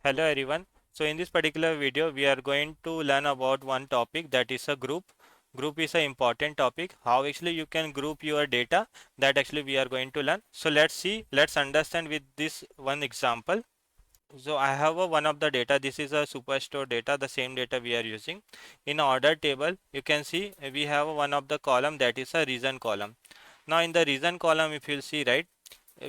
Hello everyone. So in this particular video, we are going to learn about one topic, that is a group. Group is an important topic. How actually you can group your data, that actually we are going to learn. So let's see, let's understand with this one example. So I have one of the data. This is a superstore data, the same data we are using. In order table, you can see we have one of the column, that is a reason column. Now in the reason column, if you'll see, right,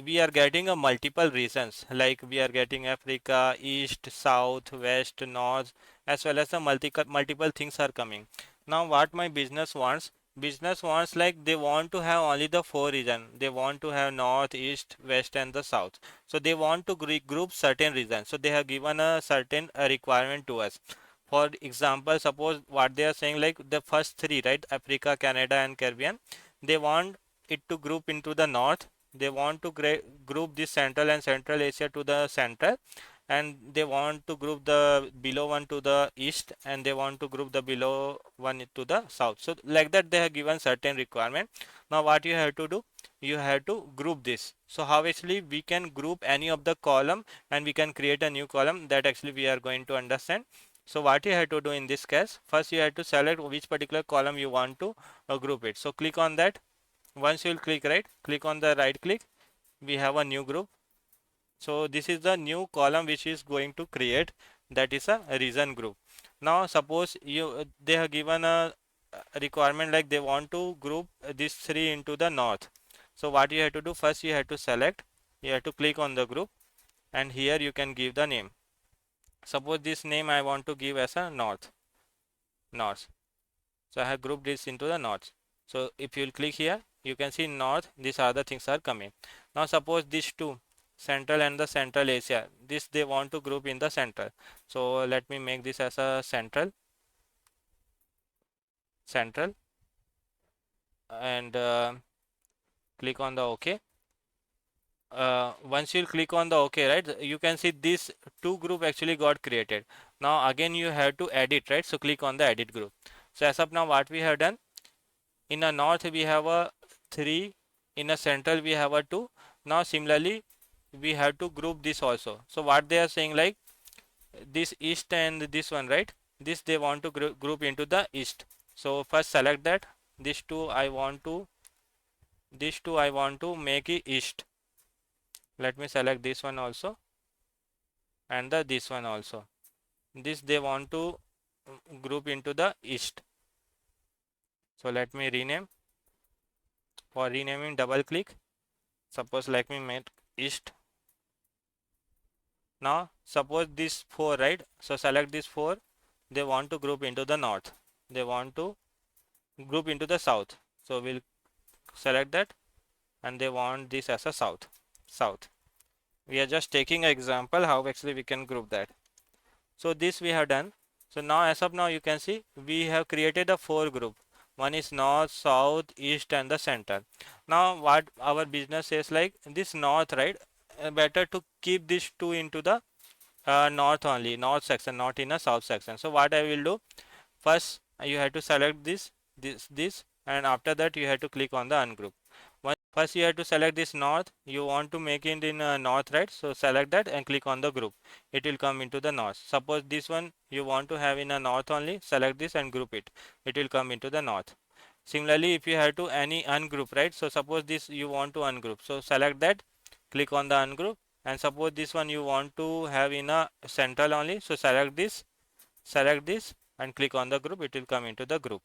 we are getting a multiple reasons, like we are getting Africa, East, South, West, North, as well as the multiple things are coming. Now what my business wants, like they want to have only the four region. They want to have North, East, West and the South. So they want to group certain regions. So they have given a certain requirement to us. For example, suppose what they are saying, like the first three, right, Africa, Canada and Caribbean, they want it to group into the north. They want to group this central and central Asia to the center, and they want to group the below one to the east, and they want to group the below one to the south. So like that they have given certain requirement. Now what you have to do, you have to group this. So how actually we can group any of the column and we can create a new column, that actually we are going to understand. So what you have to do in this case, first you have to select which particular column you want to group it. So click on that. Once you will click, right, click on the right click, we have a new group. So this is the new column which is going to create, that is a reason group. Now suppose you they have given a requirement, like they want to group these three into the north. So what you have to do, first you have to select, you have to click on the group, and here you can give the name. Suppose this name I want to give as a north. So I have grouped this into the north. So if you will click here, you can see north, these other things are coming. Now suppose these two, central and the central Asia, this they want to group in the central. So let me make this as a central, and click on the OK. Once you click on the OK, right, you can see this two group actually got created. Now again you have to edit, right? So click on the edit group. So as of now, what we have done, in a north we have a 3, in a central we have a 2. Now similarly we have to group this also. So what they are saying, like this east and this one, right, this they want to group into the east. So first select that, this two I want to, make it east. Let me select this one also, and this one also, this they want to group into the east. So let me rename. For renaming, double click. Suppose let me make east. Now suppose this 4, right, so select this 4, they want to group into the north, they want to group into the south. So we'll select that, and they want this as a south. We are just taking an example how actually we can group that. So this we have done. So now as of now you can see we have created a 4 group. One is north, south, east and the center. Now what our business says, like this north, right, better to keep these two into the north only, north section, not in a south section. So what I will do, first you have to select this, and after that you have to click on the ungroup. First you have to select this north, you want to make it in north, right, so select that and click on the group, it will come into the north. Suppose this one you want to have in a north only, select this and group it, it will come into the north. Similarly, if you have to any ungroup, right, so suppose this you want to ungroup, so select that, click on the ungroup, and suppose this one you want to have in a central only, so select this and click on the group, it will come into the group.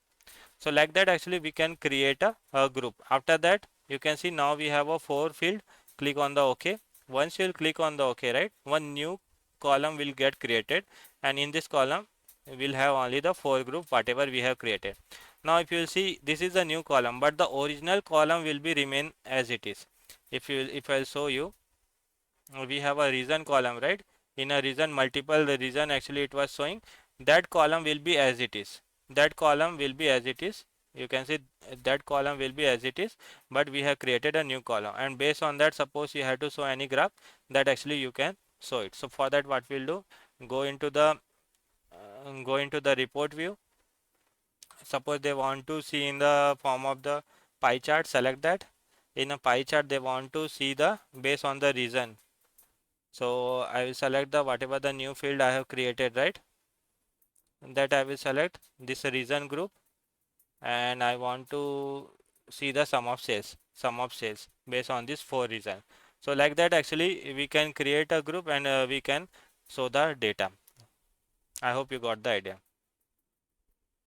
So like that actually we can create a group. After that you can see now we have a 4 field, click on the OK. Once you will click on the OK, right, one new column will get created, and in this column we'll have only the 4 group whatever we have created. Now if you will see, this is a new column, but the original column will be remain as it is. If I'll show you, we have a reason column, right, in a reason multiple the reason actually it was showing, that column will be as it is, you can see that column will be as it is, but we have created a new column, and based on that, suppose you have to show any graph, that actually you can show it. So for that what we'll do, go into the report view. Suppose they want to see in the form of the pie chart, select that. In a pie chart they want to see the based on the region. So I will select the whatever the new field I have created, right? That I will select this reason group, and I want to see the sum of sales based on this four reason. So like that actually we can create a group and we can show the data. I hope you got the idea.